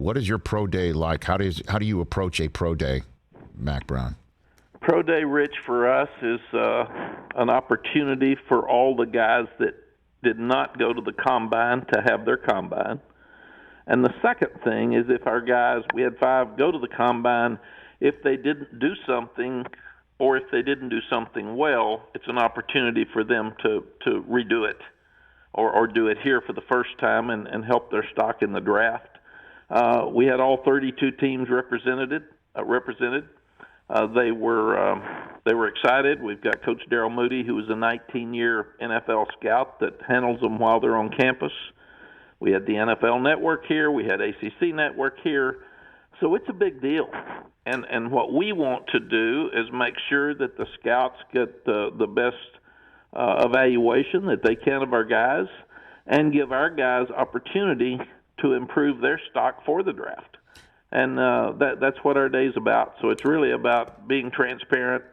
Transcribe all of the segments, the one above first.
What is your pro day like? How do you approach a pro day, Mack Brown? Pro day, Rich, for us is an opportunity for all the guys that did not go to the combine to have their combine. And the second thing is if our guys, we had 5 go to the combine, if they didn't do something or if they didn't do something well, it's an opportunity for them to redo it or do it here for the first time and help their stock in the draft. We had all 32 teams represented. They were excited. We've got Coach Darryl Moody, who is a 19-year NFL scout that handles them while they're on campus. We had the NFL Network here. We had ACC Network here. So it's a big deal. And what we want to do is make sure that the scouts get the best evaluation that they can of our guys and give our guys opportunity to improve their stock for the draft. And that's what our day's about. So it's really about being transparent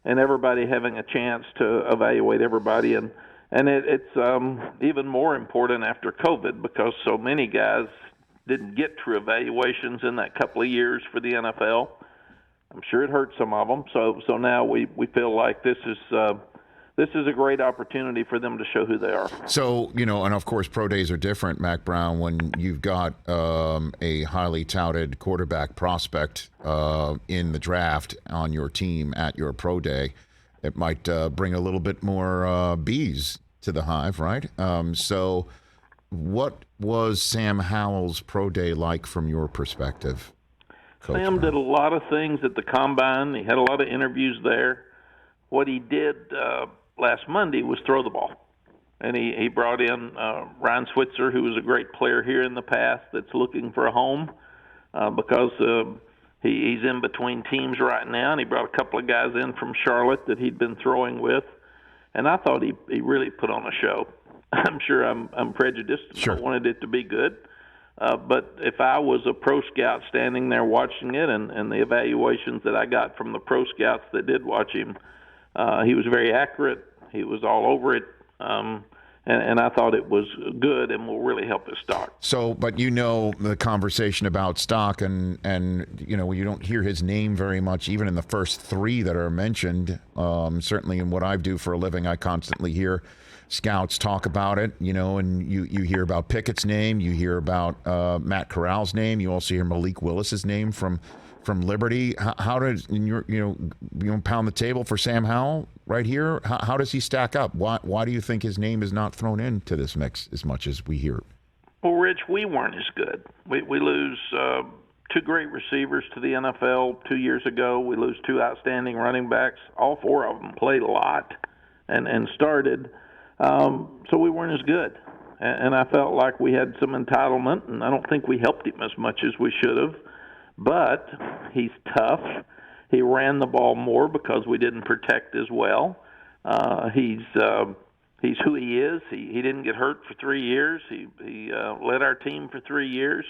and everybody having a chance to evaluate everybody. And it's even more important after COVID because so many guys didn't get true evaluations in that couple of years for the NFL. I'm sure it hurt some of them. So now we feel like this is a great opportunity for them to show who they are. So, and of course, pro days are different, Mack Brown, when you've got a highly touted quarterback prospect in the draft on your team at your pro day. It might bring a little bit more bees to the hive, right? So what was Sam Howell's pro day like from your perspective, Coach Sam Brown? did a lot of things at the Combine. He had a lot of interviews there. What he did last Monday was throw the ball. And he brought in Ryan Switzer, who was a great player here in the past that's looking for a home because he's in between teams right now, and he brought a couple of guys in from Charlotte that he'd been throwing with. And I thought he really put on a show. I'm sure I'm prejudiced. Sure. I wanted it to be good. But if I was a pro scout standing there watching it and the evaluations that I got from the pro scouts that did watch him, he was very accurate. He was all over it. And I thought it was good and will really help his stock. So, but the conversation about stock and you don't hear his name very much, even in the first 3 that are mentioned. Certainly in what I do for a living, I constantly hear scouts talk about it, and you hear about Pickett's name, you hear about Matt Corral's name, you also hear Malik Willis's name from Liberty. How does pound the table for Sam Howell right here? How does he stack up? Why do you think his name is not thrown into this mix as much as we hear? Well, Rich, we weren't as good. We lose 2 great receivers to the NFL 2 years ago. We lose 2 outstanding running backs. All 4 of them played a lot and started. So we weren't as good. And I felt like we had some entitlement, and I don't think we helped him as much as we should have. But he's tough. He ran the ball more because we didn't protect as well. He's who he is. He didn't get hurt for 3 years. He led our team for 3 years.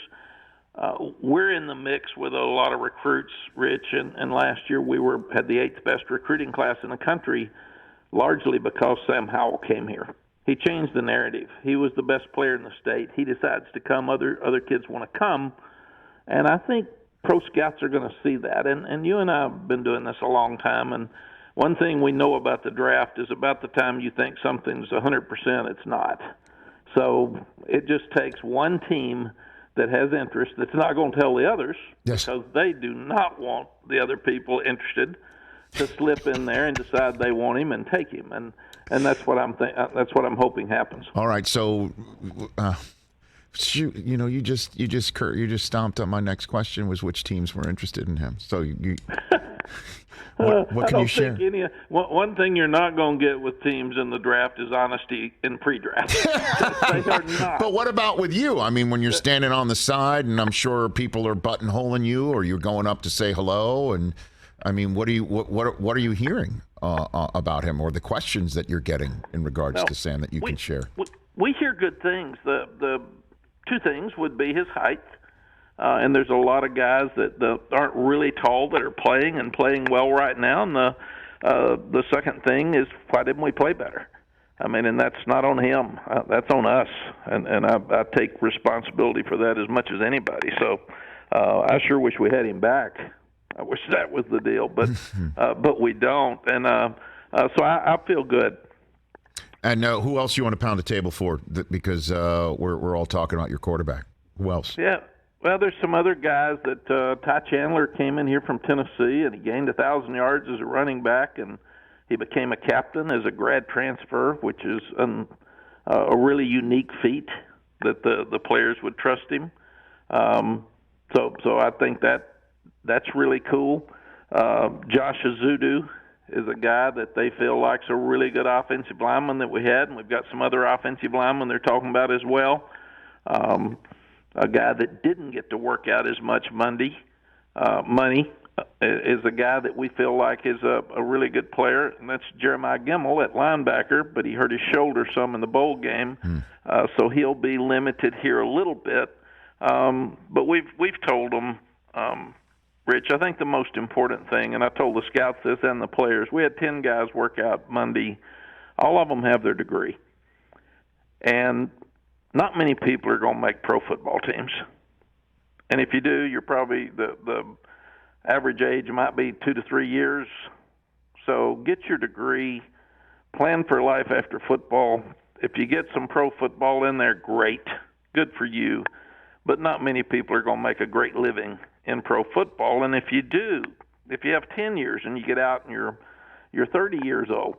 We're in the mix with a lot of recruits, Rich, and last year we had the 8th best recruiting class in the country, largely because Sam Howell came here. He changed the narrative. He was the best player in the state. He decides to come. Other kids want to come, and I think pro scouts are going to see that. And you and I have been doing this a long time, and one thing we know about the draft is about the time you think something's 100%, it's not. So it just takes one team that has interest that's not going to tell the others, yes, because they do not want the other people interested to slip in there and decide they want him and take him. And that's what that's what I'm hoping happens. All right, so shoot, you just stomped on my next question, was which teams were interested in him. So what can you share? One thing you're not going to get with teams in the draft is honesty in pre-draft. They are not. But what about with you? I mean, when you're standing on the side, and I'm sure people are buttonholing you, or you're going up to say hello, and I mean, what are you hearing about him, or the questions that you're getting in regards to Sam that you can share? We hear good things. The 2 things would be his height. And there's a lot of guys that aren't really tall that are playing well right now. And the second thing is, why didn't we play better? I mean, and that's not on him. That's on us. And I take responsibility for that as much as anybody. So I sure wish we had him back. I wish that was the deal, but we don't, and so I feel good. And who else you want to pound the table for? Because we're all talking about your quarterback. Who else? Yeah. Well, there's some other guys that Ty Chandler came in here from Tennessee, and he gained 1,000 yards as a running back, and he became a captain as a grad transfer, which is a really unique feat that the players would trust him. So I think that's really cool. Josh Azudu is a guy that they feel like's a really good offensive lineman that we had, and we've got some other offensive linemen they're talking about as well. A guy that didn't get to work out as much money is a guy that we feel like is a really good player, and that's Jeremiah Gemmel at linebacker, but he hurt his shoulder some in the bowl game, so he'll be limited here a little bit. But we've told them, Rich, I think the most important thing, and I told the scouts this and the players, we had 10 guys work out Monday. All of them have their degree. And not many people are going to make pro football teams. And if you do, you're probably the average age might be 2 to 3 years. So get your degree, plan for life after football. If you get some pro football in there, great, good for you. But not many people are going to make a great living in pro football. And if you do, if you have 10 years and you get out and you're 30 years old,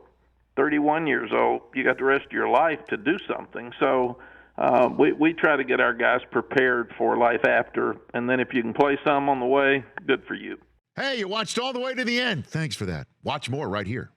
31 years old, you got the rest of your life to do something. So we try to get our guys prepared for life after, and then if you can play some on the way, good for you. Hey, you watched all the way to the end. Thanks for that. Watch more right here.